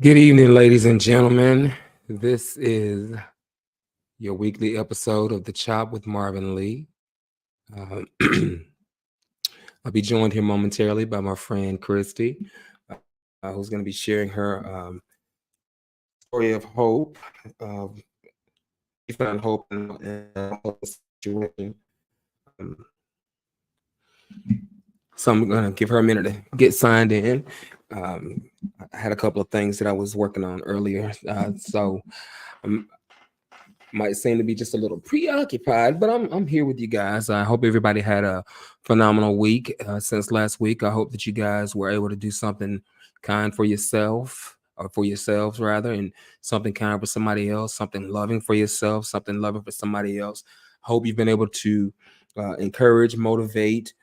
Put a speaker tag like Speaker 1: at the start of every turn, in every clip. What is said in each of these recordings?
Speaker 1: Good evening, ladies and gentlemen. This is your weekly episode of The Chop with Marvin Lee. Uh, I'll be joined here momentarily by my friend Kristie, who's going to be sharing her story of hope. She found hope in a hopeless situation. Um, so I'm going to give her a minute to get signed in. I had a couple of things that I was working on earlier, so I'm might seem to be just a little preoccupied, but I'm here with you guys. I hope everybody had a phenomenal week since last week. I hope that you guys were able to do something kind for yourself or for yourselves rather, and something kind for somebody else, something loving for yourself, something loving for somebody else. Hope you've been able to encourage, motivate,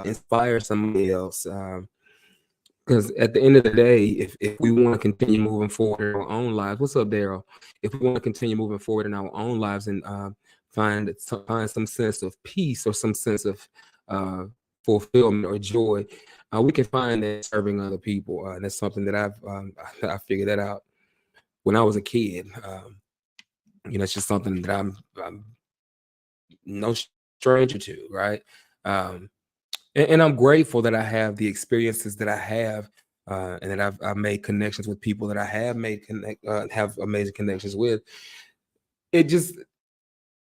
Speaker 1: inspire somebody else. Because at the end of the day, if we want to continue moving forward in our own lives, what's up, Daryl? If we want to continue moving forward in our own lives and find some sense of peace or some sense of uh, fulfillment or joy, we can find that serving other people. And that's something that I figured that out when I was a kid. It's just something that I'm no stranger to, right? Um, and I'm grateful that I have the experiences that I have, and that I've made connections with people that I have have amazing connections with. It just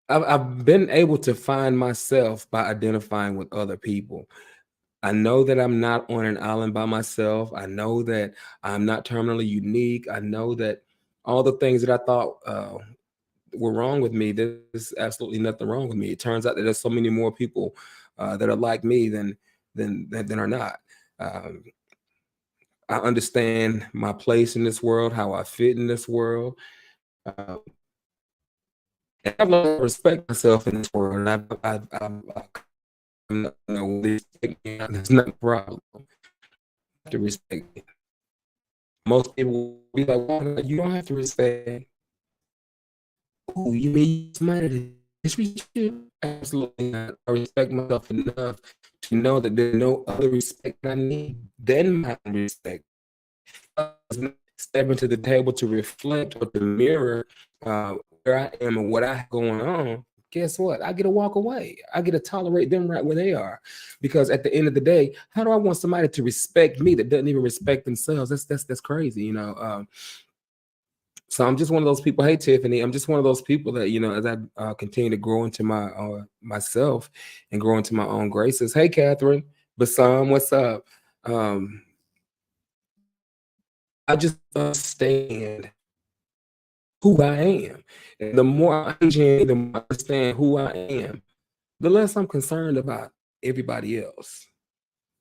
Speaker 1: I've been able to find myself by identifying with other people. I know that I'm not on an island by myself. I know that I'm not terminally unique. I know that all the things that I thought were wrong with me, there's absolutely nothing wrong with me. It turns out that there's so many more people that are like me than are not. Um, I understand my place in this world, how I fit in this world. And I've learned to respect myself in this world, and there's no problem to respect me. Most people will be like, well, you don't have to respect me. Oh, you mean somebody to disrespect you? Absolutely not. I respect myself enough to know that there's no other respect I need than my respect. Step into the table to reflect or to mirror where I am and what I have going on. Guess what? I get to walk away. I get to tolerate them right where they are, because at the end of the day, how do I want somebody to respect me that doesn't even respect themselves? That's crazy, you know. So I'm just one of those people. Hey, Tiffany, I'm just one of those people that, as I continue to grow into myself and grow into my own graces. Hey, Catherine, Bassam, what's up? Um, I just understand who I am. And the more I understand, the more I understand who I am, the less I'm concerned about everybody else.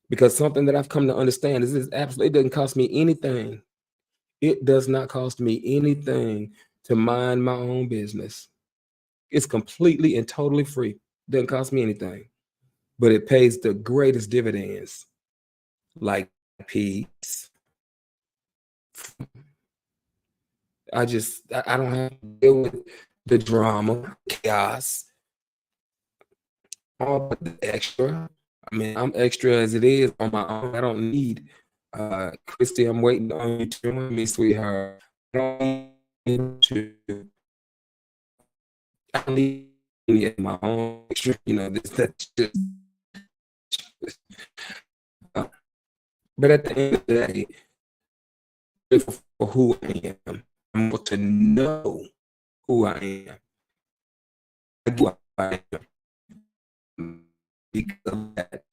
Speaker 1: Because something that I've come to understand is this absolutely, it doesn't cost me anything. It does not cost me anything to mind my own business. It's completely and totally free. Doesn't cost me anything. But it pays the greatest dividends, like peace. I don't have to deal with the drama, chaos, all but the extra. I mean, I'm extra as it is on my own. I don't need Kristie, I'm waiting on you to join me, sweetheart. I don't need to I don't need my own extra, that's just uh, but at the end of the day, grateful for who I am. I'm able to know who I am. I do I am because of that.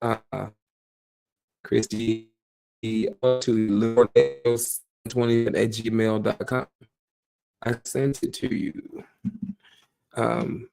Speaker 1: Uh, Kristie, to Lord20 at gmail.com. I sent it to you. Um,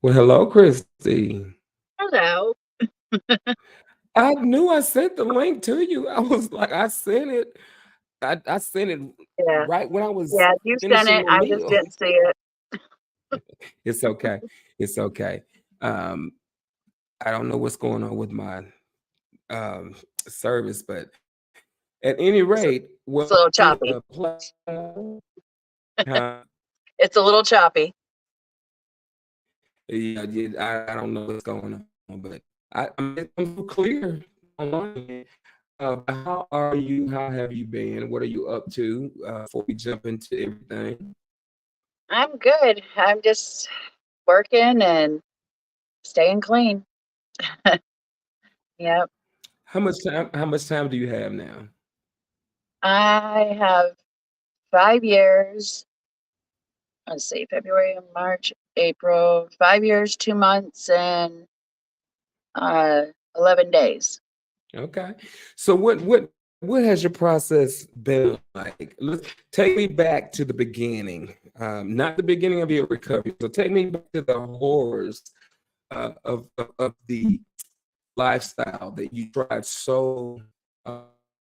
Speaker 1: Well, hello, Christy.
Speaker 2: Hello.
Speaker 1: I knew I sent the link to you. I was like, I sent it. I sent it
Speaker 2: Yeah.
Speaker 1: right when I was
Speaker 2: Yeah, you sent
Speaker 1: finishing
Speaker 2: it.
Speaker 1: my
Speaker 2: I just
Speaker 1: meal.
Speaker 2: didn't see it.
Speaker 1: It's okay. It's okay. Um, I don't know what's going on with my um service, but at any
Speaker 2: It's,
Speaker 1: rate,
Speaker 2: it's a
Speaker 1: welcome
Speaker 2: little
Speaker 1: to the
Speaker 2: choppy.
Speaker 1: platform. Huh?
Speaker 2: It's a little choppy.
Speaker 1: Yeah, I don't know what's going on, but I'm through clear online. But how are you? How have you been? What are you up to before we jump into everything?
Speaker 2: I'm good. I'm just working and staying clean. Yep.
Speaker 1: How much time do you have now?
Speaker 2: I have 5 years. Let's see, February, March, April, 5 years, 2 months, and uh, 11 days.
Speaker 1: Okay. So what has your process been like? Let's take me back to the beginning, not the beginning of your recovery. So take me back to the horrors of the lifestyle that you tried so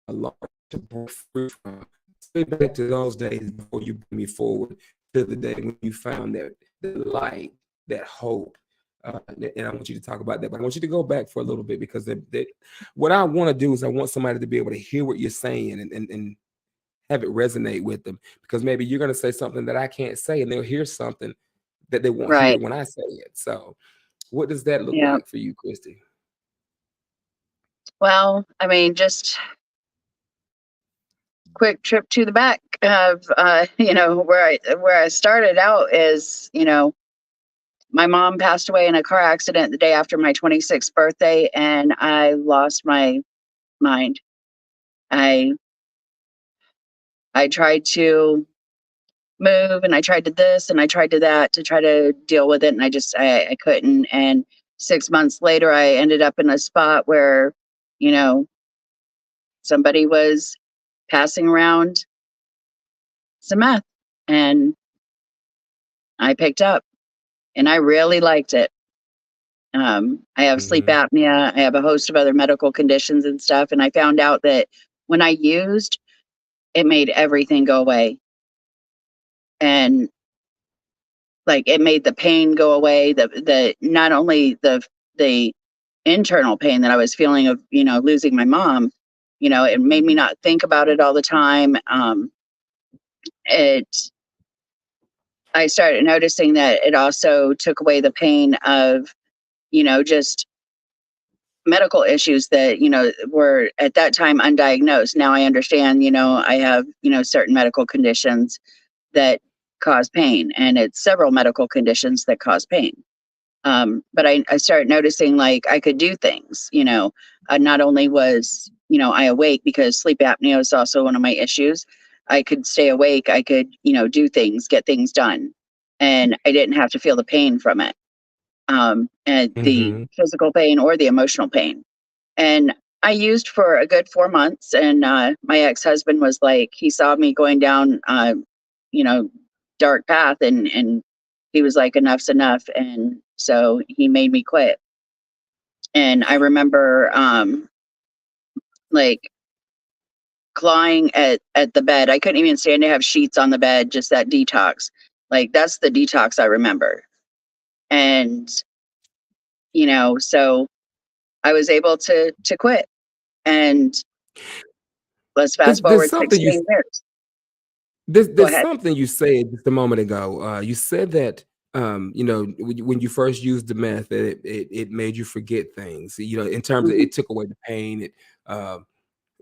Speaker 1: long to break free from. Take me back to those days before you bring me forward to the day when you found that light, that hope. And I want you to talk about that, but I want you to go back for a little bit because what I want to do is I want somebody to be able to hear what you're saying and have it resonate with them because maybe you're going to say something that I can't say and they'll hear something that they won't hear
Speaker 2: Right.
Speaker 1: when I say it. So, what does that look
Speaker 2: Yeah.
Speaker 1: like for you, Christy?
Speaker 2: Well, I mean, just quick trip to the back of where I started out is, my mom passed away in a car accident the day after my 26th birthday, and I lost my mind. I I tried to move, and I tried to this, and I tried to that to try to deal with it, and I couldn't. And 6 months later, I ended up in a spot where, you know, somebody was passing around some meth, and I picked up, and I really liked it. I have sleep
Speaker 1: Hmm.
Speaker 2: apnea. I have a host of other medical conditions and stuff. And I found out that when I used, it made everything go away. And like it made the pain go away. The not only the internal pain that I was feeling of, losing my mom, it made me not think about it all the time. It I started noticing that it also took away the pain of, just medical issues that were at that time undiagnosed. Now I understand, I have certain medical conditions that cause pain, and it's several medical conditions that cause pain. But I started noticing like I could do things. Not only was I awake, because sleep apnea is also one of my issues. I could stay awake. I could do things, get things done, and I didn't have to feel the pain from it, and the
Speaker 1: Hmm.
Speaker 2: physical pain or the emotional pain. And I used for a good 4 months, and my ex-husband was like, he saw me going down, you know, dark path, and he was like, enough's enough, and so he made me quit. And I remember, like clawing at the bed. I couldn't even stand to have sheets on the bed. Just that detox, like that's the detox I remember. And so I was able to quit. And let's
Speaker 1: There's,
Speaker 2: fast
Speaker 1: there's
Speaker 2: forward
Speaker 1: something you
Speaker 2: 16 years.
Speaker 1: there's,
Speaker 2: Go
Speaker 1: there's
Speaker 2: ahead.
Speaker 1: something you said just a moment ago. You said that when you first used the meth, that it made you forget things. In terms of
Speaker 2: Mhm.
Speaker 1: it took away the pain, uh,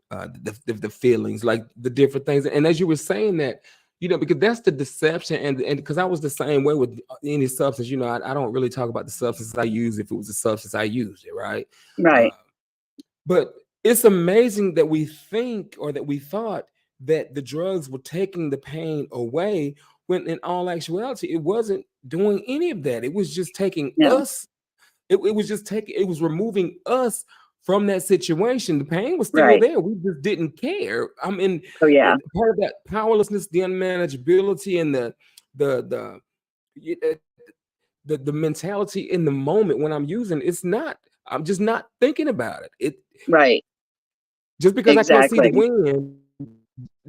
Speaker 1: the feelings, like the different things. And as you were saying that, because that's the deception, and because I was the same way with any substance. I don't really talk about the substance I use if it was a substance I used it, right? Uh,
Speaker 2: Right.
Speaker 1: but it's amazing that we think or that we thought that the drugs were taking the pain away when in all actuality it wasn't doing any of that. It was just taking
Speaker 2: No.
Speaker 1: us, it was removing us from that situation. The pain was still
Speaker 2: Right.
Speaker 1: there. We just didn't care. I mean,
Speaker 2: Oh, yeah.
Speaker 1: part of that powerlessness, the unmanageability, and the the mentality in the moment when I'm using it's not. I'm just not thinking about it.
Speaker 2: Right.
Speaker 1: Just because I can't see the
Speaker 2: Exactly.
Speaker 1: wind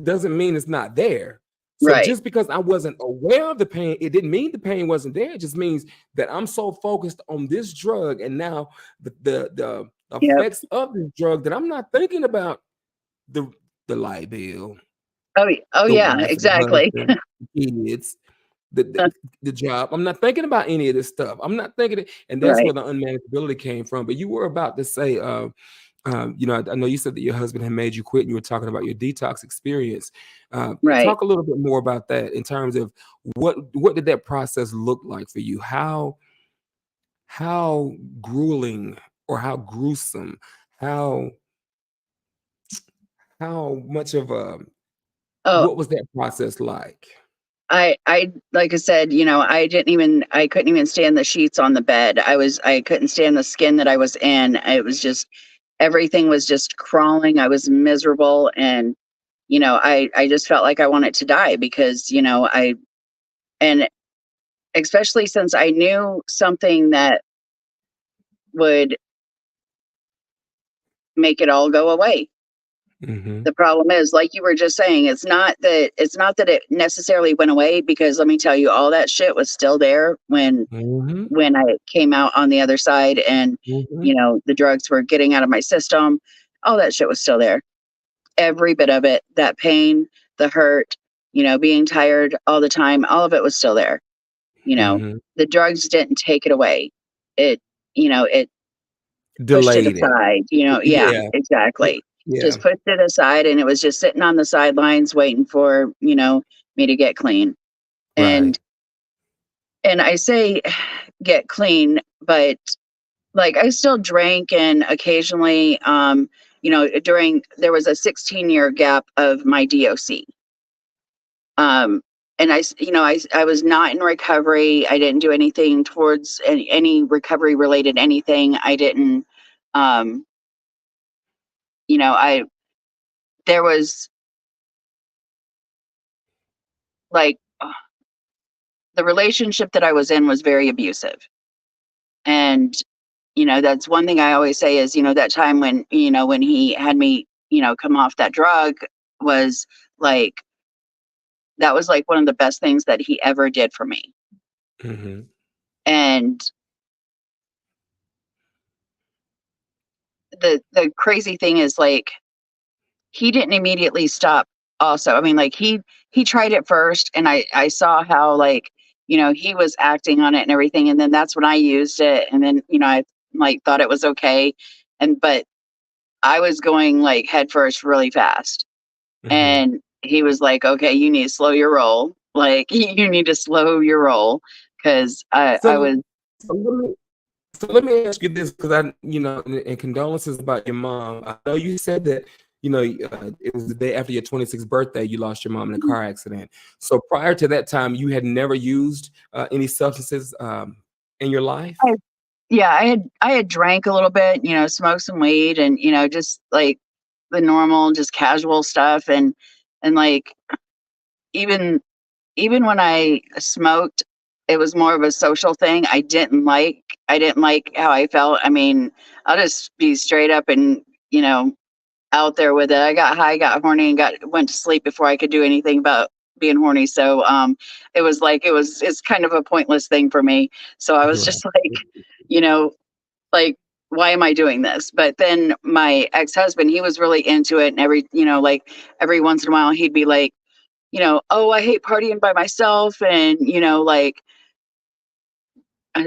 Speaker 1: doesn't mean it's not there. So
Speaker 2: Right.
Speaker 1: just because I wasn't aware of the pain, it didn't mean the pain wasn't there. It just means that I'm so focused on this drug and now the
Speaker 2: Yep.
Speaker 1: effects of this drug that I'm not thinking about the the light bill,
Speaker 2: Oh
Speaker 1: the
Speaker 2: yeah,
Speaker 1: wife, the
Speaker 2: exactly.
Speaker 1: husband, the kids, the job. I'm not thinking about any of this stuff. I'm not thinking it, and that's where
Speaker 2: Right.
Speaker 1: the unmanageability came from. But you were about to say, I know you said that your husband had made you quit, and you were talking about your detox experience.
Speaker 2: Right.
Speaker 1: Talk a little bit more about that in terms of what did that process look like for you? How grueling or how gruesome, how how much of a
Speaker 2: Oh,
Speaker 1: what was that process like?
Speaker 2: I like I said, I couldn't even stand the sheets on the bed. I couldn't stand the skin that I was in. It was just everything was just crawling. I was miserable, and I just felt like I wanted to die because, and especially since I knew something that would make it all go away.
Speaker 1: Mm-hmm.
Speaker 2: The problem is, like you were just saying, it's not that it necessarily went away, because let me tell you, all that shit was still there when
Speaker 1: Mm-hmm.
Speaker 2: when I came out on the other side, and
Speaker 1: Mm-hmm.
Speaker 2: the drugs were getting out of my system. All that shit was still there. Every bit of it, that pain, the hurt, being tired all the time, all of it was still there. You know,
Speaker 1: Mm-hmm.
Speaker 2: the drugs didn't take it away. It, it pushed it
Speaker 1: Delayed it.
Speaker 2: aside, yeah,
Speaker 1: Yeah.
Speaker 2: exactly.
Speaker 1: Yeah.
Speaker 2: Just pushed it aside, and it was just sitting on the sidelines waiting for, me to get clean.
Speaker 1: Right.
Speaker 2: And I say get clean, but like I still drank, and occasionally, during there was a 16-year gap of my DOC. Um and I was not in recovery. I didn't do anything towards any recovery related anything. I didn't um I there was like the relationship that I was in was very abusive. And that's one thing I always say is, that time when, when he had me, come off that drug, was like that was like one of the best things that he ever did for me.
Speaker 1: Mm-hmm.
Speaker 2: And the crazy thing is, like, he didn't immediately stop also. I mean, like, he tried it first, and I saw how, like, he was acting on it and everything, and then that's when I used it, and then, I, like, thought it was okay. But I was going, like, head first really fast.
Speaker 1: Mm-hmm.
Speaker 2: And he was like, "Okay, you need to slow your roll. Like, you need to slow your roll." Because I
Speaker 1: So,
Speaker 2: was
Speaker 1: so let me so let me ask you this, because and condolences about your mom. I know you said that it was the day after your 26th birthday you lost your mom in a car accident. So prior to that time, you had never used any substances in your life.
Speaker 2: I yeah, I had drank a little bit, smoked some weed, and, just, like, the normal, just casual stuff. And, like, even even when I smoked, it was more of a social thing. I didn't like how I felt. I mean, I'll just be straight up and, out there with it. I got high, got horny, and went to sleep before I could do anything about being horny. So it was like it's kind of a pointless thing for me. So I was
Speaker 1: Right.
Speaker 2: just like, you know, like, why am I doing this? But then my ex-husband, he was really into it, and like, every once in a while he'd be like, "Oh, I hate partying by myself," and, like,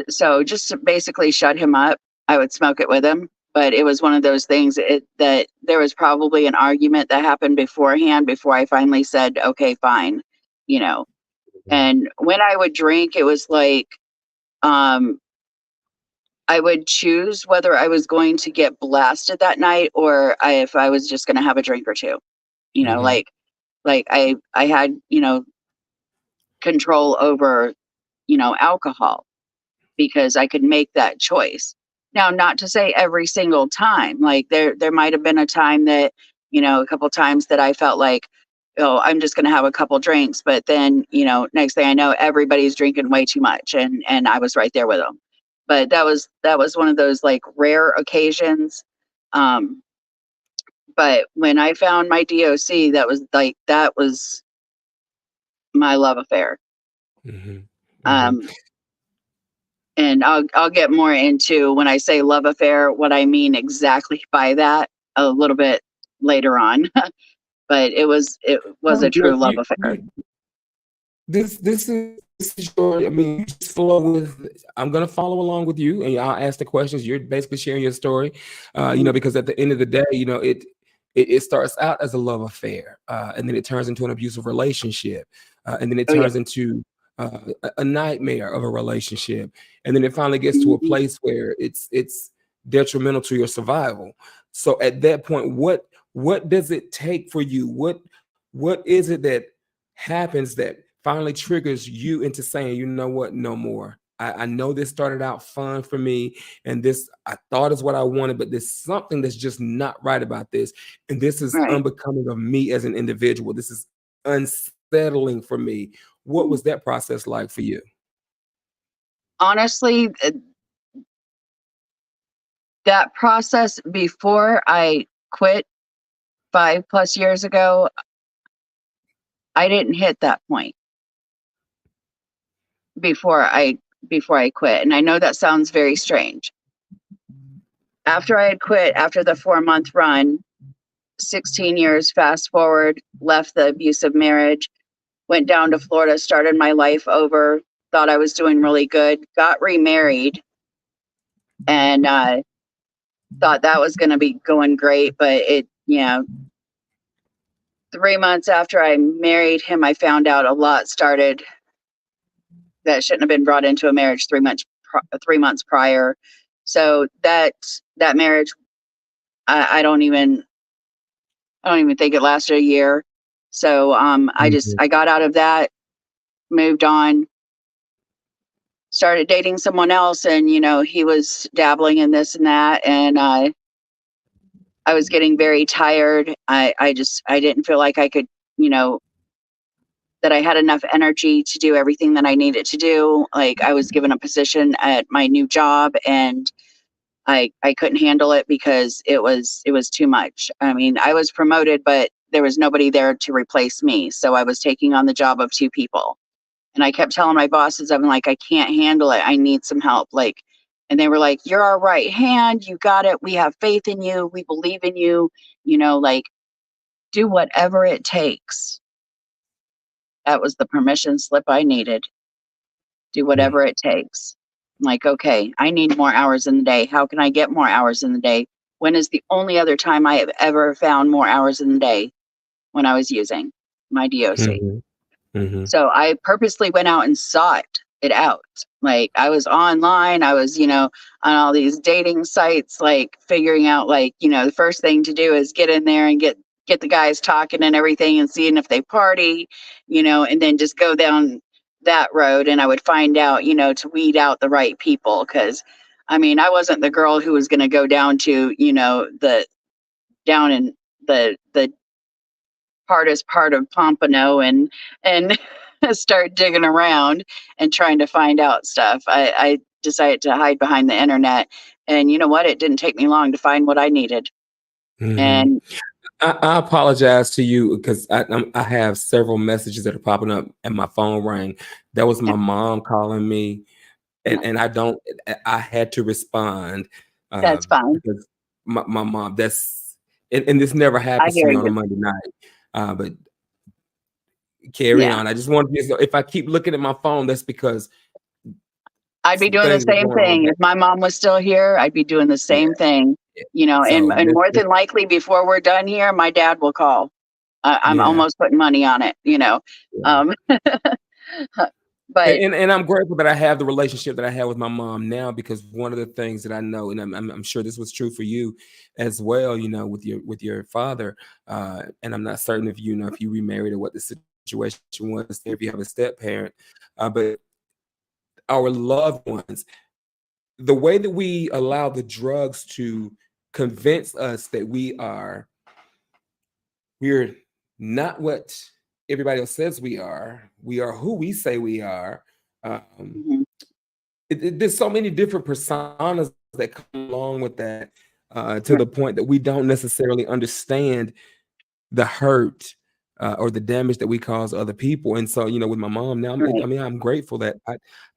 Speaker 2: so just to basically shut him up, I would smoke it with him. But it was one of those things, that there was probably an argument that happened beforehand before I finally said, "Okay, fine," you know. And when I would drink, it was like, um, I would choose whether I was going to get blasted that night, or if I was just going to have a drink or two.
Speaker 1: Mm-hmm.
Speaker 2: Like I had, control over, alcohol, because I could make that choice. Now, not to say every single time. Like, there might have been a time that, a couple times that I felt like oh, I'm just going to have a couple drinks. But then, next thing I know, everybody's drinking way too much. And I was right there with them. But that was one of those like rare occasions. Um, but when I found my DOC, that was my love affair.
Speaker 1: Mm-hmm. Mm-hmm.
Speaker 2: Um, and I'll get more into when I say love affair, what I mean exactly by that a little bit later on. But it was a true love affair.
Speaker 1: This is your. I mean, you just flow with. I'm gonna follow along with you, and I'll ask the questions. You're basically sharing your story,
Speaker 2: Mhm.
Speaker 1: because at the end of the day, it starts out as a love affair, and then it turns into an abusive relationship, and then it
Speaker 2: Oh yeah.
Speaker 1: turns into a nightmare of a relationship, and then it finally gets to a
Speaker 2: Mhm.
Speaker 1: place where it's detrimental to your survival. So at that point, what does it take for you? What is it that happens that finally triggers you into saying, you know what, no more. I know this started out fun for me, and this I thought is what I wanted, but there's something that's just not right about this. And this is
Speaker 2: Right.
Speaker 1: unbecoming of me as an individual. This is unsettling for me. What was that process like for you?
Speaker 2: Honestly, that process before I quit 5+ years ago, I didn't hit that point before I quit. And I know that sounds very strange. After I had quit, after the 4-month run, 16 years fast forward, left the abusive marriage, went down to Florida, started my life over, thought I was doing really good, got remarried, and thought that was going to be going great. But 3 months after I married him, I found out a lot started that shouldn't have been brought into a marriage 3 months prior. So that marriage, I don't even think it lasted a year. So
Speaker 1: Mhm.
Speaker 2: I got out of that, moved on, started dating someone else, and he was dabbling in this and that, and I was getting very tired. I didn't feel like I could, you know, that I had enough energy to do everything that I needed to do. Like I was given a position at my new job, and I couldn't handle it because it was too much. I mean, I was promoted, but there was nobody there to replace me. So I was taking on the job of two people. And I kept telling my bosses, I'm like, I can't handle it. I need some help. Like, and they were like, you're our right hand. You got it. We have faith in you. We believe in you. Like, do whatever it takes. That was the permission slip I needed. Do
Speaker 1: Mhm.
Speaker 2: whatever it takes. I'm like, okay, I need more hours in the day. How can I get more hours in the day? When is the only other time I have ever found more hours in the day? When I was using my DOC.
Speaker 1: Mhm. Mhm.
Speaker 2: So I purposely went out and sought it out. Like I was online, I was, on all these dating sites, like figuring out like, the first thing to do is get in there and get the guys talking and everything and seeing if they party, and then just go down that road, and I would find out, to weed out the right people. Cause I mean, I wasn't the girl who was gonna go down to, the down in the hardest part of Pompano and start digging around and trying to find out stuff. I decided to hide behind the internet, and you know what? It didn't take me long to find what I needed.
Speaker 1: Mhm.
Speaker 2: And
Speaker 1: I apologize to you because I have several messages that are popping up and my phone rang. That was my mom calling me,
Speaker 2: yeah,
Speaker 1: and I had to respond
Speaker 2: that's fine.
Speaker 1: because my mom. And this never
Speaker 2: I
Speaker 1: happens to
Speaker 2: hear
Speaker 1: me on a
Speaker 2: you.
Speaker 1: Monday night. But carry
Speaker 2: Yeah,
Speaker 1: on. I just want to. If I keep looking at my phone, that's because
Speaker 2: I'd be
Speaker 1: some
Speaker 2: doing the
Speaker 1: things are
Speaker 2: same
Speaker 1: going on.
Speaker 2: thing. If my mom was still here, I'd be doing the
Speaker 1: Yeah.
Speaker 2: same thing.
Speaker 1: Yeah.
Speaker 2: And
Speaker 1: So
Speaker 2: and more than likely, before we're done here, my dad will call. I'm
Speaker 1: yeah.
Speaker 2: almost putting money on it.
Speaker 1: Yeah.
Speaker 2: Um, but
Speaker 1: And I'm grateful that I have the relationship that I have with my mom now, because one of the things that I know, and I'm sure this was true for you as well, with your father, and I'm not certain if if you remarried or what the situation was there, if you have a step parent, but our loved ones, the way that we allow the drugs to convince us that we're not what everybody else says we are. We are who we say we are. Um,
Speaker 2: Mhm.
Speaker 1: there's so many different personas that come along with that, to the point that we don't necessarily understand the hurt, or the damage that we cause other people. And so, with my mom now, I
Speaker 2: Right,
Speaker 1: mean, I'm grateful that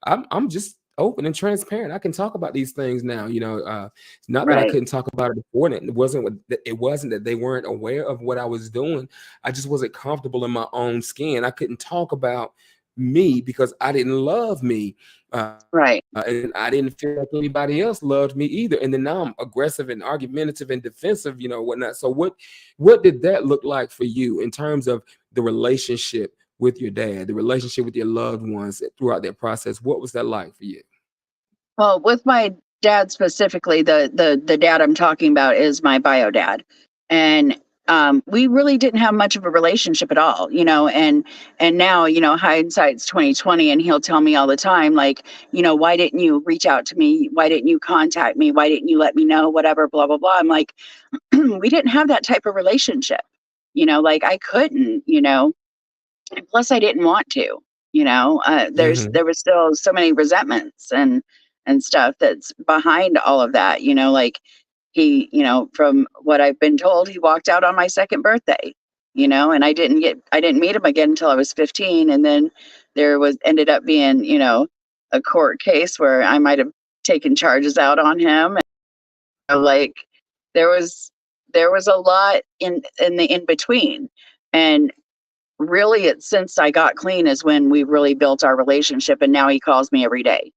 Speaker 1: I'm just open and transparent. I can talk about these things now. It's not that I
Speaker 2: right,
Speaker 1: couldn't talk about it before. And it wasn't that they weren't aware of what I was doing. I just wasn't comfortable in my own skin. I couldn't talk about me because I didn't love me.
Speaker 2: right.
Speaker 1: And I didn't feel like anybody else loved me either. And then now I'm aggressive and argumentative and defensive, whatnot. So what did that look like for you in terms of the relationship with your dad, the relationship with your loved ones throughout that process? What was that like for you?
Speaker 2: Well, with my dad specifically, the dad I'm talking about is my bio dad, and we really didn't have much of a relationship at all, and now, hindsight's 2020, and he'll tell me all the time, like, why didn't you reach out to me? Why didn't you contact me? Why didn't you let me know? Whatever, blah blah blah. I'm like, we didn't have that type of relationship, like I couldn't, and plus I didn't want to,
Speaker 1: Hmm.
Speaker 2: there was still so many resentments and stuff that's behind all of that, like he, from what I've been told, he walked out on my second birthday, and I didn't meet him again until I was 15. And then there was ended up being, a court case where I might have taken charges out on him. And, like there was there was a lot in the in between. And really, it's since I got clean is when we really built our relationship, and now he calls me every day.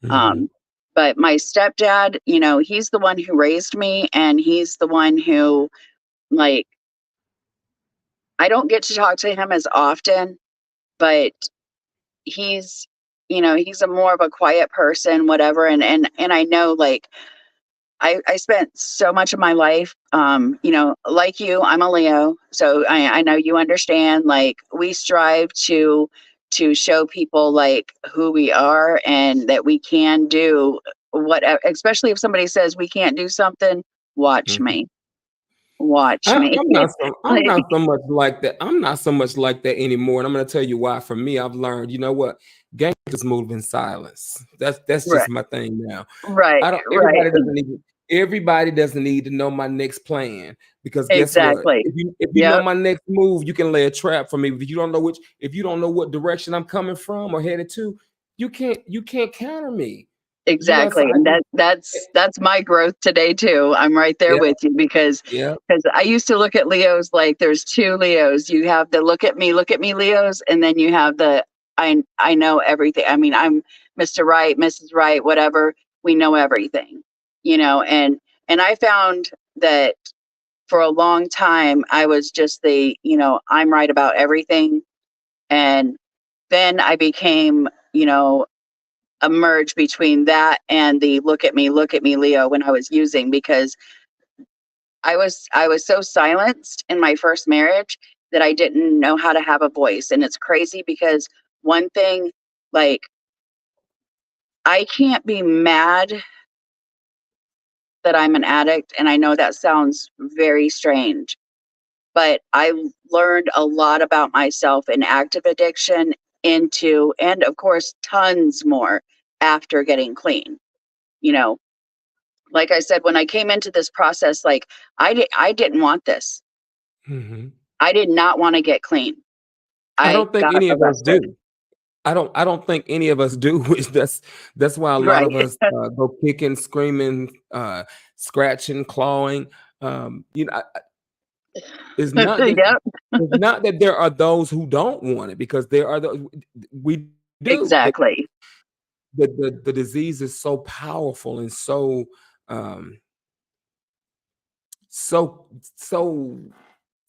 Speaker 1: Hmm.
Speaker 2: Um, but my stepdad, he's the one who raised me, and he's the one who, like, I don't get to talk to him as often, but he's, he's a more of a quiet person, whatever. And I know, like, I spent so much of my life, like you, I'm a Leo, so I know you understand. Like, we strive to show people like who we are and that we can do whatever. Especially if somebody says we can't do something, watch me, watch me.
Speaker 1: I'm
Speaker 2: Like,
Speaker 1: not so much like that. I'm not so much like that anymore. And I'm going to tell you why. For me, I've learned, you know what? Gangsters move in silence. That's
Speaker 2: right,
Speaker 1: just my thing now.
Speaker 2: right,
Speaker 1: I don't.
Speaker 2: right,
Speaker 1: Everybody doesn't need to know my next plan, because guess what?
Speaker 2: exactly.
Speaker 1: If you know
Speaker 2: Yep,
Speaker 1: my next move, you can lay a trap for me. If you don't know what direction I'm coming from or headed to, you can't counter me. So
Speaker 2: exactly.
Speaker 1: I
Speaker 2: And
Speaker 1: just
Speaker 2: that's my growth today too. I'm right there
Speaker 1: yeah,
Speaker 2: with you,
Speaker 1: yeah.
Speaker 2: because I used to look at Leos like there's two Leos. You have the look at me Leos, and then you have the I know everything. I mean, I'm Mr. Right, Mrs. Right, whatever. We know everything, and I found that for a long time I was just the, I'm right about everything. And then I became, a merge between that and the look at me Leo when I was using, because I was so silenced in my first marriage that I didn't know how to have a voice. And it's crazy because one thing, like, I can't be mad that I'm an addict, and I know that sounds very strange, but I learned a lot about myself in active addiction, into, and of course tons more after getting clean. You know, like I said, when I came into this process, like, I didn't want this.
Speaker 1: Mhm.
Speaker 2: I did not want to get clean.
Speaker 1: I
Speaker 2: I
Speaker 1: don't think
Speaker 2: got
Speaker 1: any of us
Speaker 2: arrested.
Speaker 1: do. I don't think any of us do. Which that's why a lot
Speaker 2: Right.
Speaker 1: of us go kicking, screaming, scratching, clawing. It's not that
Speaker 2: Yep,
Speaker 1: it's not that there are those who don't want it, because there are those we do.
Speaker 2: exactly.
Speaker 1: The disease is so powerful and um so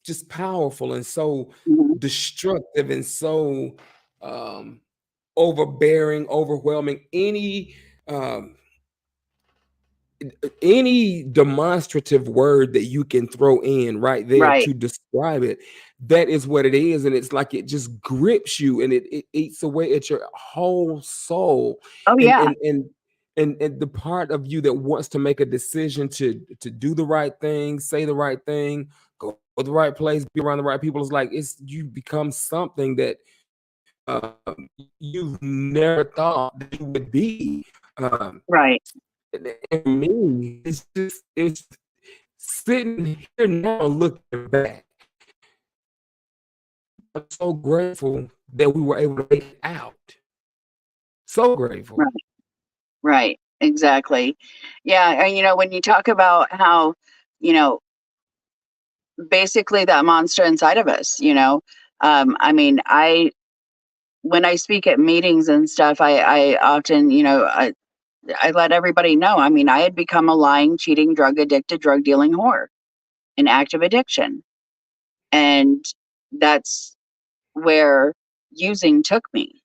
Speaker 1: just powerful and so
Speaker 2: Mhm.
Speaker 1: destructive and so um overbearing, overwhelming. Um any demonstrative word that you can throw in right there
Speaker 2: Right.
Speaker 1: to describe it, that is what it is. And it's like it just grips you, and it eats away at your whole soul.
Speaker 2: Oh
Speaker 1: and
Speaker 2: yeah.
Speaker 1: and and and the part of you that wants to make a decision to do the right thing, say the right thing, go to the right place, be around the right people. It's like you become something that you never thought that you would be. Um,
Speaker 2: Right.
Speaker 1: and for me, it's sitting here now looking back. I'm so grateful that we were able to make it out. So grateful.
Speaker 2: Right. Right. Exactly. Yeah. And, when you talk about how, you know, basically that monster inside of us, I mean, when I speak at meetings and stuff, I often, I let everybody know. I mean, I had become a lying, cheating, drug addicted, drug dealing whore, an active addiction. And that's where using took me.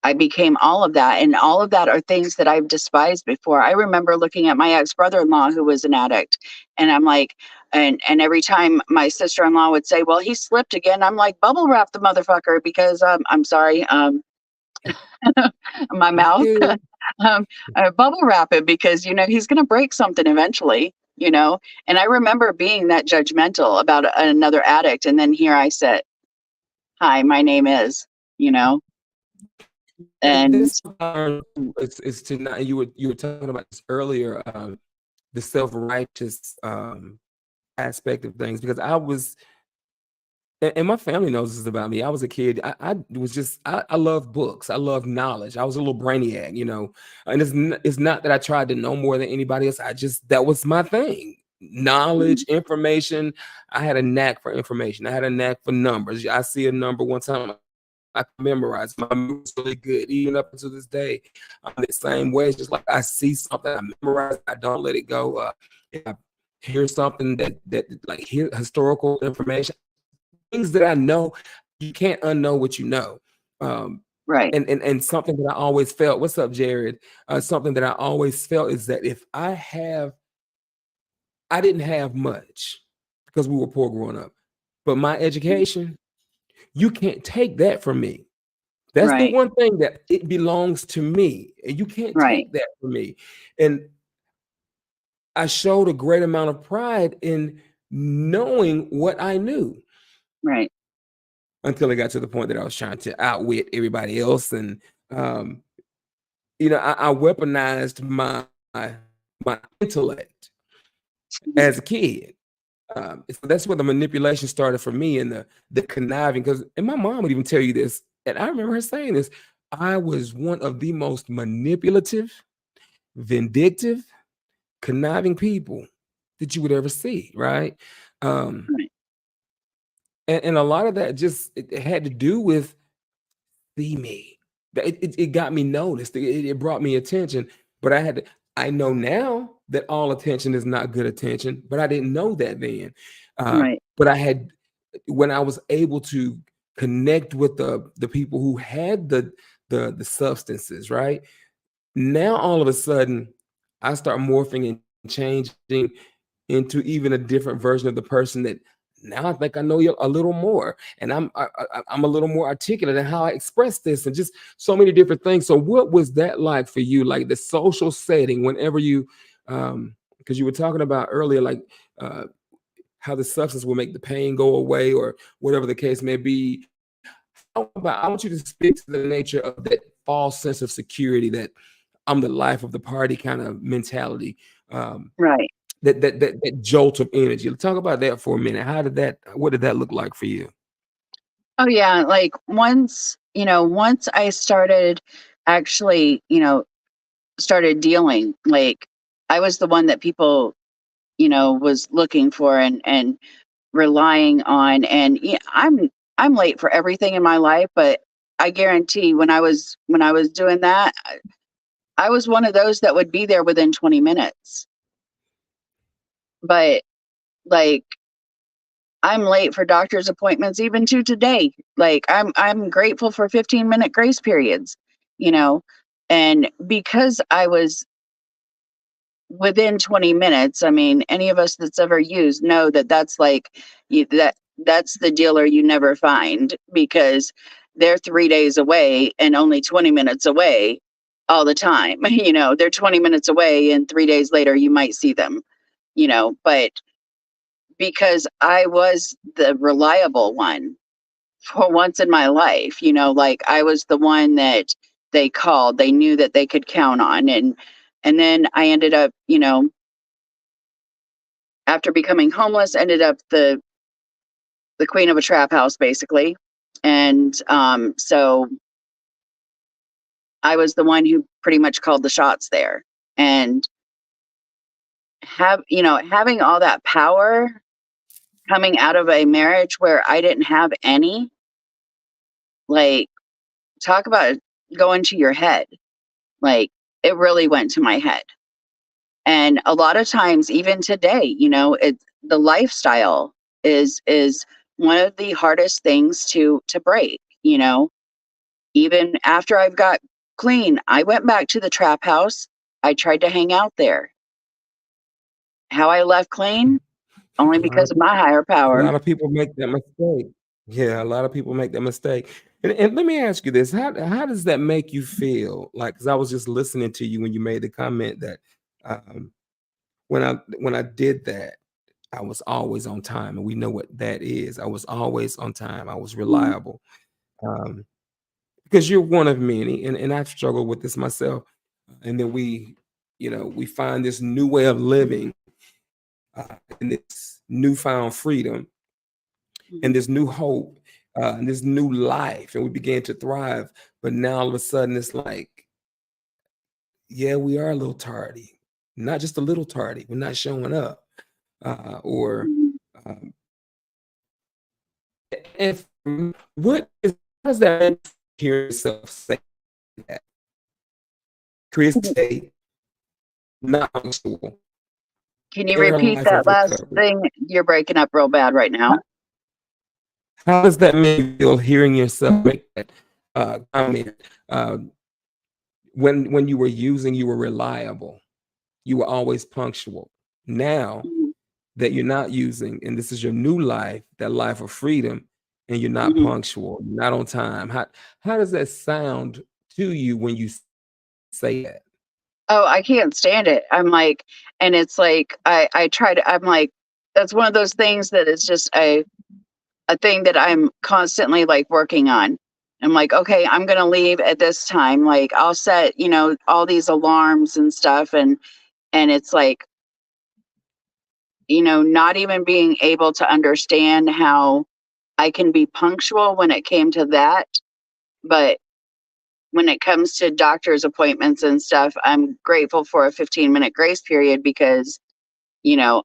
Speaker 2: I became all of that. And all of that are things that I've despised before. I remember looking at my ex brother in law who was an addict. And I'm like, and every time my sister in law would say, well, he slipped again, I'm like, bubble wrap the motherfucker because I'm sorry, my mouth,
Speaker 1: Yeah.
Speaker 2: bubble wrap it because, he's going to break something eventually, And I remember being that judgmental about another addict. And then here I sit. Hi, my name is, and
Speaker 1: This is to not. You were talking about this earlier. The self-righteous aspect of things, because I was, and my family knows this about me. I was a kid. I was just, I love books. I love knowledge. I was a little brainiac, and it's not that I tried to know more than anybody else. That was my thing. Knowledge, information. I had a knack for information. I had a knack for numbers. I see a number one time, I can memorize. My memory is really good, even up until this day. I'm the same way. It's just like I see something, I memorize. I don't let it go. If I hear something that like hear historical information, things that I know, you can't unknow what you know. Um,
Speaker 2: right,
Speaker 1: and something that I always felt. What's up, Jared? Something that I always felt is that if I didn't have much because we were poor growing up, but my education, you can't take that from me. That's the
Speaker 2: right,
Speaker 1: one thing that it belongs to me, and you can't
Speaker 2: right,
Speaker 1: take that from me. And I showed a great amount of pride in knowing what I knew
Speaker 2: right,
Speaker 1: until it got to the point that I was trying to outwit everybody else. And um, I weaponized my intellect as a kid. So that's where the manipulation started for me, and the conniving. And my mom would even tell you this, and I remember her saying this. I was one of the most manipulative, vindictive, conniving people that you would ever see, right? Um,
Speaker 2: right,
Speaker 1: and a lot of that just it had to do with see me. It got me noticed. It brought me attention. But I know now that all attention is not good attention, but I didn't know that then.
Speaker 2: right,
Speaker 1: But when I was able to connect with the people who had the substances, right? Now all of a sudden, I start morphing and changing into even a different version of the person that now I think I know you a little more, and I'm a little more articulate in how I express this, and just so many different things. So, what was that like for you? Like the social setting, whenever because you were talking about earlier, like uh, how the substance will make the pain go away, or whatever the case may be. I want you to speak to the nature of that false sense of security, that I'm the life of the party kind of mentality. Um,
Speaker 2: right.
Speaker 1: that jolt of energy. Let's talk about that for a minute. What did that look like for you?
Speaker 2: Oh yeah, like once I started actually, started dealing, like I was the one that people, was looking for and relying on. And I'm late for everything in my life, but I guarantee when I was doing that, I was one of those that would be there within 20 minutes. But like I'm late for doctor's appointments even to today. Like I'm grateful for 15-minute grace periods, you know. And because I was within 20 minutes, I mean, any of us that's ever used know that that's like that's the dealer you never find, because they're 3 days away and only 20 minutes away all the time. They're 20 minutes away and 3 days later you might see them, but because I was the reliable one for once in my life, like I was the one that they called, they knew that they could count on. And then I ended up, after becoming homeless, ended up the queen of a trap house, basically. And so I was the one who pretty much called the shots there. And having all that power coming out of a marriage where I didn't have any, like, talk about going to your head. Like, it really went to my head. And a lot of times, even today, the lifestyle is one of the hardest things to break. Even after I've got clean, I went back to the trap house. I tried to hang out there. How I left clean? Only
Speaker 1: A lot
Speaker 2: because
Speaker 1: of
Speaker 2: of my higher
Speaker 1: a
Speaker 2: power.
Speaker 1: lot of people make that mistake. Yeah, a lot of people make that mistake. And let me ask you this: how does that make you feel? Like, because I was just listening to you when you made the comment that um, when I did that, I was always on time, and we know what that is. I was always on time. I was
Speaker 2: Mhm,
Speaker 1: reliable. Um, because you're one of many, and I've struggled with this myself. And then we find this new way of living, and this newfound freedom, and
Speaker 2: mhm,
Speaker 1: this new hope, and this new life, and we began to thrive. But now all of a sudden, it's like, yeah, we are a little tardy, not just a little tardy. We're not showing up, or
Speaker 2: mhm.
Speaker 1: um, if how does that make you hear yourself say that? Kristie, not punctual,
Speaker 2: Can you
Speaker 1: their
Speaker 2: repeat
Speaker 1: life
Speaker 2: that
Speaker 1: of
Speaker 2: last
Speaker 1: recovery.
Speaker 2: thing? You're breaking up real bad right now.
Speaker 1: How does that make you feel hearing yourself make that comment? Uh, when you were using, you were reliable. You were always punctual. Now
Speaker 2: Mhm,
Speaker 1: that you're not using, and this is your new life, that life of freedom, and you're not
Speaker 2: mhm.
Speaker 1: punctual, not on time. How does that sound to you when you say that?
Speaker 2: Oh, I can't stand it. I'm like, and it's like I try to. I'm like, that's one of those things that is just a thing that I'm constantly like working on. I'm like, okay, I'm gonna leave at this time. Like, I'll set, all these alarms and stuff, and it's like, not even being able to understand how I can be punctual when it came to that, but when it comes to doctor's appointments and stuff, I'm grateful for a 15-minute grace period because, you know,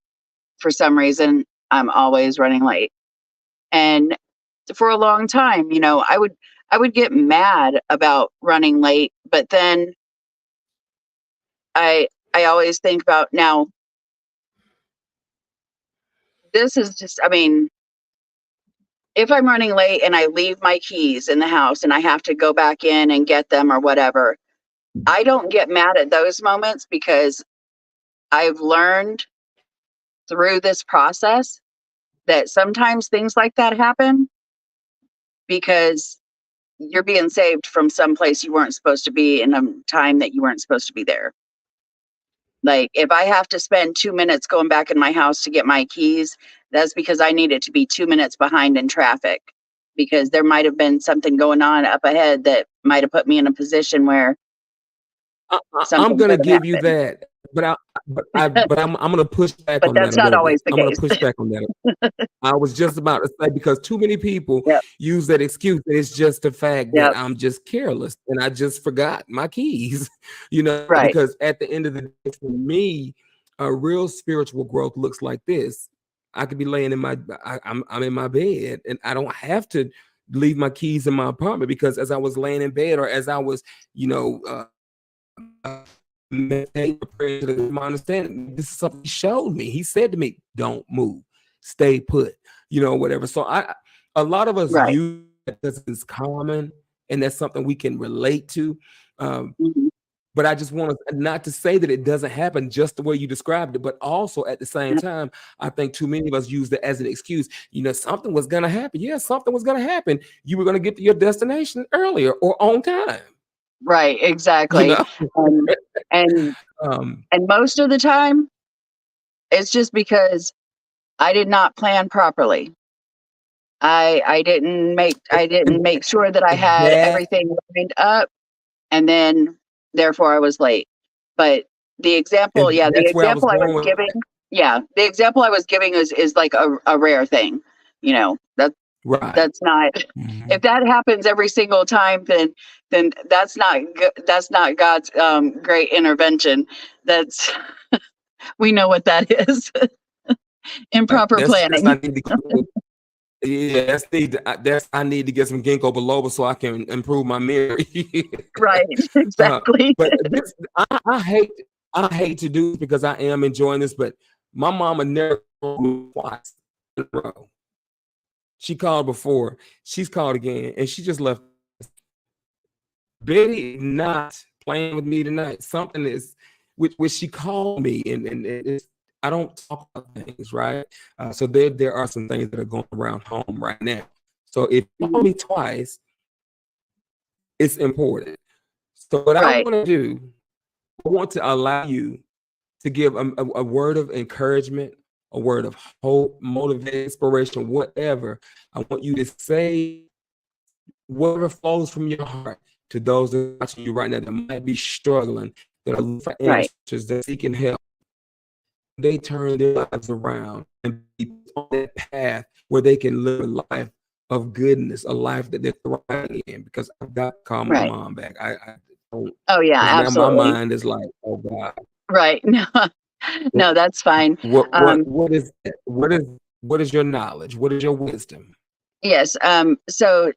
Speaker 2: for some reason I'm always running late. And for a long time, I would get mad about running late, but then I always think about now this is just, I mean, if I'm running late and I leave my keys in the house and I have to go back in and get them or whatever, I don't get mad at those moments because I've learned through this process that sometimes things like that happen because you're being saved from some place you weren't supposed to be in a time that you weren't supposed to be there. Like, if I have to spend 2 minutes going back in my house to get my keys, that's because I needed to be 2 minutes behind in traffic because there might have been something going on up ahead that might have put me in a position where
Speaker 1: I'm
Speaker 2: something
Speaker 1: gonna
Speaker 2: could have
Speaker 1: give you
Speaker 2: happened.
Speaker 1: that, but I'm gonna push back
Speaker 2: But
Speaker 1: on that
Speaker 2: that's
Speaker 1: a
Speaker 2: not
Speaker 1: little bit.
Speaker 2: always the
Speaker 1: I'm gonna
Speaker 2: case.
Speaker 1: push back on that. I was just about to say, because too many people
Speaker 2: Yep.
Speaker 1: use that excuse. It's just the fact that
Speaker 2: Yep.
Speaker 1: I'm just careless and I just forgot my keys,
Speaker 2: Right.
Speaker 1: because at the end of the day, for me, a real spiritual growth looks like this. I could be laying in I'm in my bed and I don't have to leave my keys in my apartment, because as I was laying in bed, or as I was, you know, meditate, pray to my understanding. This is something he showed me. He said to me, "Don't move, stay put," whatever. So a lot of us
Speaker 2: Right.
Speaker 1: use it because it's common and that's something we can relate to. Um,
Speaker 2: Mhm.
Speaker 1: but I just want to not to say that it doesn't happen just the way you described it, but also at the same
Speaker 2: Yep.
Speaker 1: time, I think too many of us use it as an excuse. Something was going to happen. Yeah, something was going to happen. You were going to get to your destination earlier or on time.
Speaker 2: Right.
Speaker 1: You
Speaker 2: Exactly.
Speaker 1: know.
Speaker 2: And and
Speaker 1: um,
Speaker 2: and most of the time, it's just because I did not plan properly. I didn't make sure that I had
Speaker 1: That
Speaker 2: everything lined up, and then therefore I was late. But the example,
Speaker 1: and
Speaker 2: yeah, the
Speaker 1: that's where I was
Speaker 2: example I was
Speaker 1: going with
Speaker 2: giving,
Speaker 1: that.
Speaker 2: yeah, the example I was giving is like a rare thing. You know,
Speaker 1: Right.
Speaker 2: that's not, if
Speaker 1: Mhm.
Speaker 2: that happens every single time, then that's not God's great intervention. That's, we know what that is. Improper
Speaker 1: That's
Speaker 2: planning.
Speaker 1: I need to go. Yeah, that's I need to get some ginkgo biloba so I can improve my memory.
Speaker 2: Right.
Speaker 1: uh,
Speaker 2: Exactly.
Speaker 1: but this, I hate to do this because I am enjoying this, but my mama never called me twice in a row. She called before, she's called again, and she just left. Betty is not playing with me tonight. Something is, which she called me, and it's, I don't talk about things, right? So there are some things that are going around home right now. So if you call
Speaker 2: Mhm.
Speaker 1: me twice, it's important. So what I
Speaker 2: Right.
Speaker 1: want to do, I want to allow you to give a word of encouragement, a word of hope, motivation, inspiration, whatever. I want you to say whatever flows from your heart to those that are watching you right now that might be struggling, that are looking for
Speaker 2: Right.
Speaker 1: answers, that seeking help. They turn their lives around and be on that path where they can live a life of goodness, a life that they're thriving in. Because I've got to call my
Speaker 2: Right.
Speaker 1: mom back. I don't,
Speaker 2: Oh yeah,
Speaker 1: because now my
Speaker 2: absolutely.
Speaker 1: mind is like, oh God,
Speaker 2: Right. No,
Speaker 1: what
Speaker 2: no, that's fine.
Speaker 1: what what
Speaker 2: Um,
Speaker 1: what is what is your knowledge? What is your wisdom?
Speaker 2: yes. So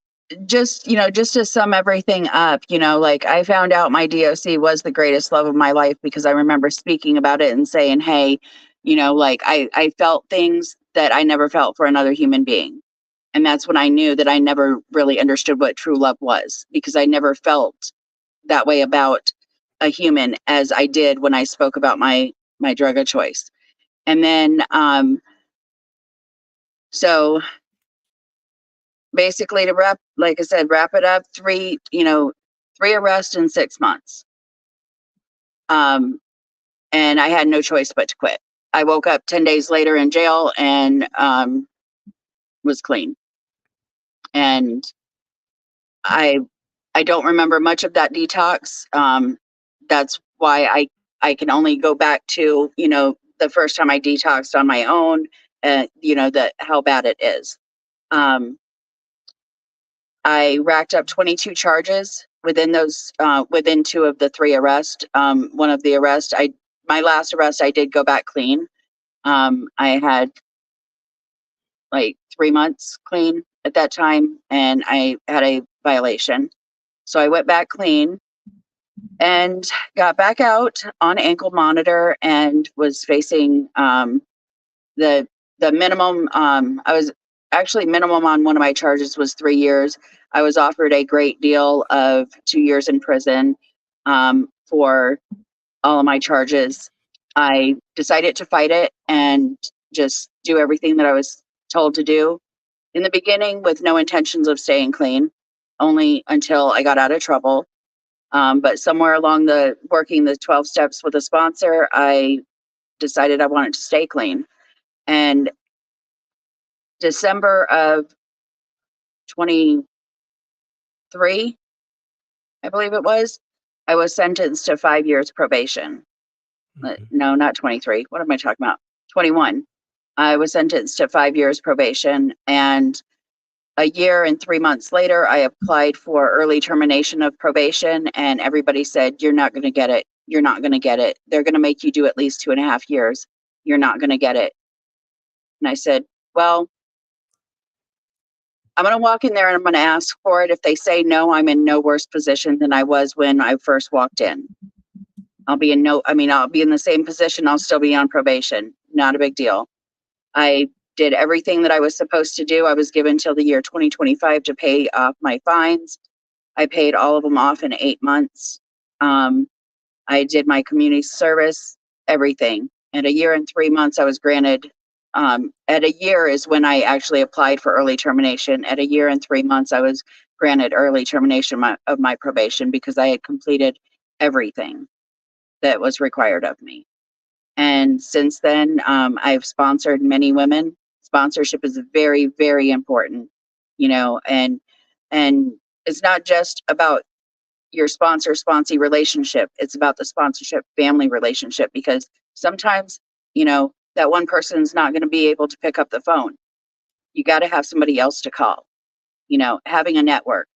Speaker 2: just, just to sum everything up, like I found out my DOC was the greatest love of my life because I remember speaking about it and saying, hey, like I felt things that I never felt for another human being. And that's when I knew that I never really understood what true love was because I never felt that way about a human as I did when I spoke about my drug of choice. And then so basically to wrap, like I said, wrap it up, three arrests in 6 months. Um and I had no choice but to quit. I woke up 10 days later in jail and was clean. And I I don't remember much of that detox. That's why I can only go back to, the first time I detoxed on my own, that how bad it is. Um, I racked up 22 charges within two of the three arrests. One of the arrests, my last arrest, I did go back clean. I had like 3 months clean at that time, and I had a violation. So I went back clean and got back out on ankle monitor and was facing the minimum. I was actually minimum on one of my charges was 3 years. I was offered a great deal of 2 years in prison for all of my charges. I decided to fight it and just do everything that I was told to do in the beginning with no intentions of staying clean, only until I got out of trouble. But somewhere along the working the 12 steps with a sponsor, I decided I wanted to stay clean. And December of 23, I believe it was, I was sentenced to 5 years probation.
Speaker 1: Mhm.
Speaker 2: No, not 23. What am I talking about? 21. I was sentenced to 5 years probation. And a year and 3 months later, I applied for early termination of probation, and everybody said, you're not going to get it. You're not going to get it. They're going to make you do at least 2.5 years. You're not going to get it. And I said, well, I'm going to walk in there and I'm going to ask for it. If they say no, I'm in no worse position than I was when I first walked in. I'll be in the same position. I'll still be on probation. Not a big deal. I did everything that I was supposed to do. I was given till the year 2025 to pay off my fines. I paid all of them off in 8 months. Um, I did my community service, everything. And a year and 3 months, I was granted. At a year is when I actually applied for early termination. At a year and 3 months, I was granted early termination of my probation because I had completed everything that was required of me. And since then, I've sponsored many women. Sponsorship is very, very important, and it's not just about your sponsor sponsee relationship. It's about the sponsorship family relationship, because sometimes, that one person is not going to be able to pick up the phone. You got to have somebody else to call, having a network.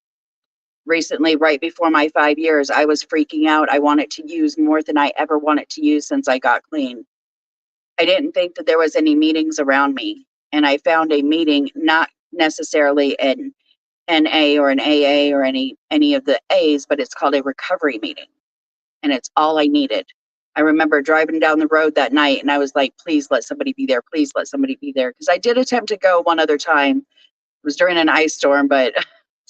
Speaker 2: Recently, right before my 5 years, I was freaking out. I wanted to use more than I ever wanted to use since I got clean. I didn't think that there was any meetings around me. And I found a meeting, not necessarily an NA or an AA or any of the A's, but it's called a recovery meeting. And it's all I needed. I remember driving down the road that night and I was like, please let somebody be there. Please let somebody be there. Because I did attempt to go one other time. It was during an ice storm, but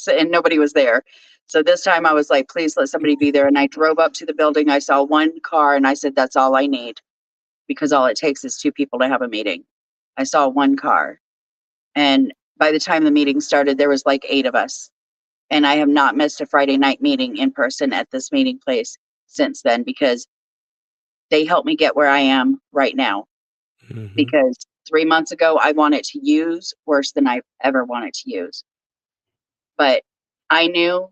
Speaker 2: and nobody was there. So this time I was like, please let somebody be there. And I drove up to the building. I saw one car and I said, that's all I need, because all it takes is two people to have a meeting. I saw one car. And by the time the meeting started, there was like 8 of us. And I have not missed a Friday night meeting in person at this meeting place since then, because they helped me get where I am right now.
Speaker 1: Mm-hmm.
Speaker 2: Because 3 months ago, I wanted to use worse than I ever wanted to use. But I knew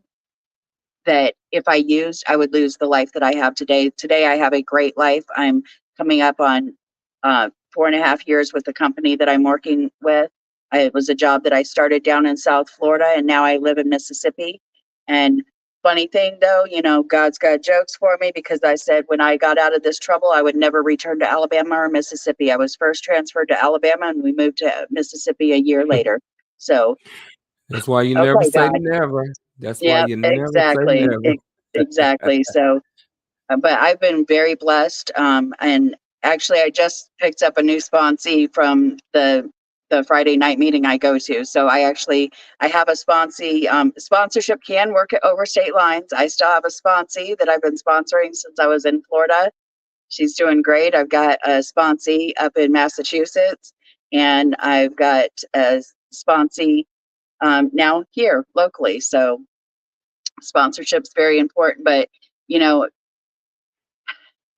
Speaker 2: that if I used, I would lose the life that I have today. Today, I have a great life. I'm coming up on 4.5 years with the company that I'm working with. It was a job that I started down in South Florida, and now I live in Mississippi. And funny thing though, God's got jokes for me, because I said when I got out of this trouble, I would never return to Alabama or Mississippi. I was first transferred to Alabama and we moved to Mississippi a year later. So,
Speaker 1: That's why you never
Speaker 2: okay,
Speaker 1: say
Speaker 2: God.
Speaker 1: never. That's why
Speaker 2: Yep,
Speaker 1: you never say
Speaker 2: exactly.
Speaker 1: never.
Speaker 2: Exactly. So, but I've been very blessed. And actually, I just picked up a new sponsee from the Friday night meeting I go to. So I have a sponsee. Sponsorship can work over state lines. I still have a sponsee that I've been sponsoring since I was in Florida. She's doing great. I've got a sponsee up in Massachusetts, and I've got a sponsee now here locally. So sponsorship's very important, but you know,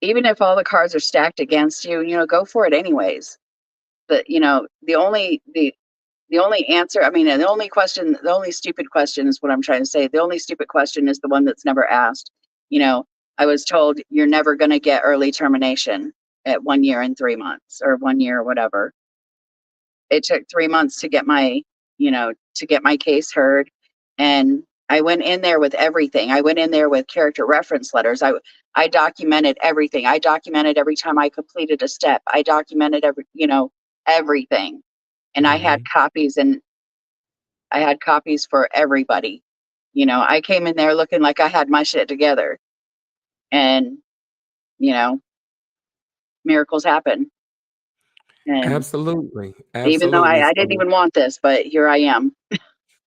Speaker 2: even if all the cards are stacked against you, go for it anyways. But the only answer, I mean, the only question, the only stupid question is what I'm trying to say. The only stupid question is the one that's never asked. I was told you're never going to get early termination at 1 year and 3 months, or 1 year or whatever. It took 3 months to get my case heard. And I went in there with everything. I went in there with character reference letters. I documented everything. I documented every time I completed a step. I documented everything. And I had copies for everybody. I came in there looking like I had my shit together. And, miracles happen. And
Speaker 1: Absolutely.
Speaker 2: even though
Speaker 1: Absolutely.
Speaker 2: I didn't
Speaker 1: So,
Speaker 2: even want this, but here I am.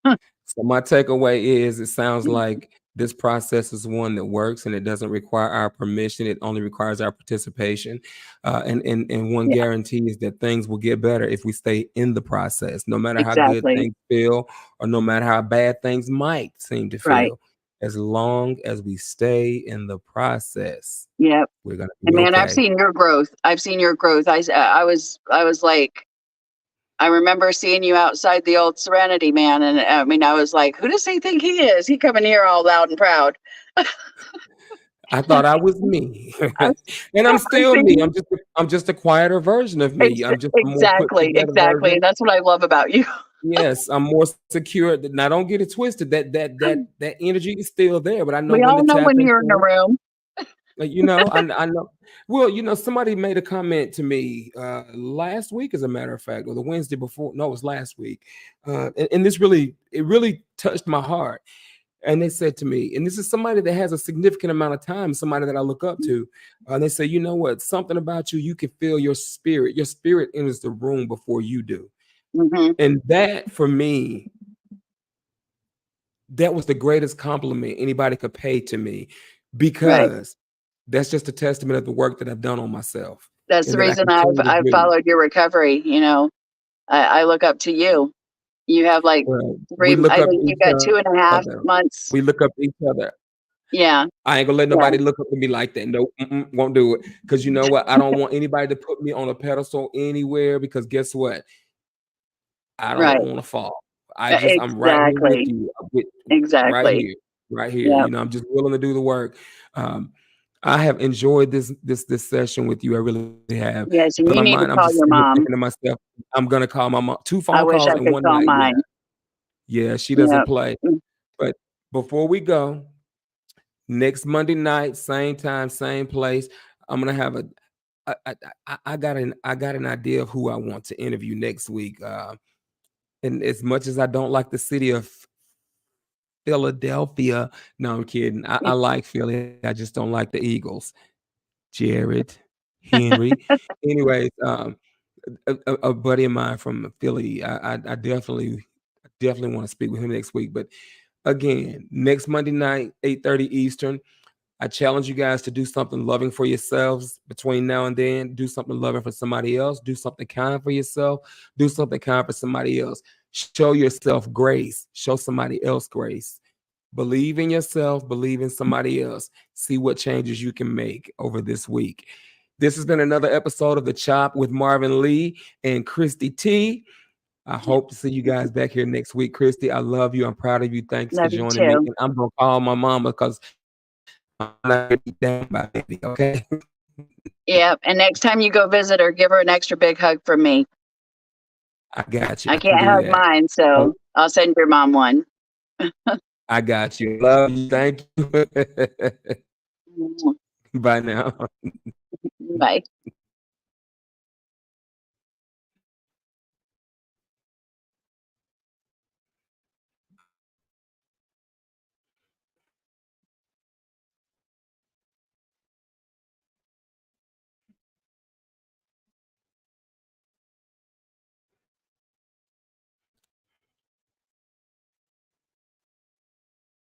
Speaker 1: so my takeaway is it sounds like this process is one that works and it doesn't require our permission. It only requires our participation. And one
Speaker 2: Yeah,
Speaker 1: guarantee is that things will get better if we stay in the process, no matter how good
Speaker 2: exactly.
Speaker 1: things feel or no matter how bad things might seem to
Speaker 2: Right.
Speaker 1: feel. As long as we stay in the process,
Speaker 2: Yep.
Speaker 1: we're going to
Speaker 2: And
Speaker 1: be
Speaker 2: man, I've
Speaker 1: okay.
Speaker 2: seen your growth. I've seen your growth. I was like, I remember seeing you outside the old Serenity, man. And I mean, I was like, who does he think he is? He coming here all loud and proud.
Speaker 1: I thought I was me,
Speaker 2: I
Speaker 1: and I'm
Speaker 2: was
Speaker 1: still me.
Speaker 2: thinking,
Speaker 1: I'm just a quieter version of me. I'm just a more put
Speaker 2: exactly,
Speaker 1: together
Speaker 2: exactly.
Speaker 1: version.
Speaker 2: And that's what I love about you.
Speaker 1: Yes, I'm more secure. Now, don't get it twisted. That energy is still there, but I know
Speaker 2: We
Speaker 1: when to
Speaker 2: all know
Speaker 1: tap
Speaker 2: when you're in the
Speaker 1: into it.
Speaker 2: room.
Speaker 1: Like, I know. Well, somebody made a comment to me last week, as a matter of fact, or the Wednesday before. No, it was last week, and this really touched my heart. And they said to me, and this is somebody that has a significant amount of time, somebody that I look up to. They say, you know what? Something about you, you can feel your spirit. Your spirit enters the room before you do.
Speaker 2: Hmm.
Speaker 1: And that, for me, that was the greatest compliment anybody could pay to me,
Speaker 2: Right.
Speaker 1: because that's just a testament of the work that I've done on myself
Speaker 2: That's
Speaker 1: and
Speaker 2: the
Speaker 1: that I
Speaker 2: reason I've
Speaker 1: continue to
Speaker 2: I've
Speaker 1: do.
Speaker 2: followed your recovery. I look up to you. You have like
Speaker 1: Well, we
Speaker 2: three.
Speaker 1: look
Speaker 2: I
Speaker 1: up to
Speaker 2: think you
Speaker 1: each
Speaker 2: got 2.5
Speaker 1: other.
Speaker 2: months.
Speaker 1: We look up to each other.
Speaker 2: Yeah.
Speaker 1: I ain't gonna let
Speaker 2: Yeah.
Speaker 1: nobody look up to me like that. No, won't do it. Because you know what? I don't want anybody to put me on a pedestal anywhere. Because guess what? I don't
Speaker 2: Right.
Speaker 1: want to fall. I'm right here with
Speaker 2: Exactly.
Speaker 1: you. Right
Speaker 2: Exactly.
Speaker 1: here, right here.
Speaker 2: Yep.
Speaker 1: You know, I'm just willing to do the work. Um, I have enjoyed this session with you. I really have.
Speaker 2: Yes, and
Speaker 1: But
Speaker 2: you
Speaker 1: my
Speaker 2: need to
Speaker 1: mind, I'm
Speaker 2: call
Speaker 1: just
Speaker 2: your
Speaker 1: sitting here
Speaker 2: mom.
Speaker 1: thinking to myself, I'm gonna call my mom. 2
Speaker 2: I
Speaker 1: phone
Speaker 2: wish
Speaker 1: calls
Speaker 2: I
Speaker 1: in
Speaker 2: could
Speaker 1: one
Speaker 2: call
Speaker 1: night. Yeah,
Speaker 2: mine.
Speaker 1: yeah. She doesn't
Speaker 2: Yep.
Speaker 1: play. But before we go, next Monday night, same time, same place. I'm gonna have a. I got an idea of who I want to interview next week. And as much as I don't like the city of Philadelphia, no, I'm kidding. I like Philly. I just don't like the Eagles. Jared, Henry. Anyways, a buddy of mine from Philly. I definitely want to speak with him next week. But again, next Monday night, 8:30 Eastern. I challenge you guys to do something loving for yourselves between now and then. Do something loving for somebody else. Do something kind for yourself. Do something kind for somebody else. Show yourself grace. Show somebody else grace. Believe in yourself. Believe in somebody else. See what changes you can make over this week. This has been another episode of The Chop with Marvin Lee and Kristie T. I hope to see you guys back here next week. Kristie, I love you. I'm proud of you. Thanks for
Speaker 2: Love you
Speaker 1: joining me.
Speaker 2: too.
Speaker 1: And I'm going to call my mama because I'm not gonna eat down my baby, okay?
Speaker 2: Yep. And next time you go visit her, give her an extra big hug from me.
Speaker 1: I got you.
Speaker 2: I
Speaker 1: I can
Speaker 2: can't
Speaker 1: do
Speaker 2: hug
Speaker 1: that.
Speaker 2: mine,
Speaker 1: Oh,
Speaker 2: so I'll send your mom one.
Speaker 1: I got you. Love you. Thank you. Bye now.
Speaker 2: Bye.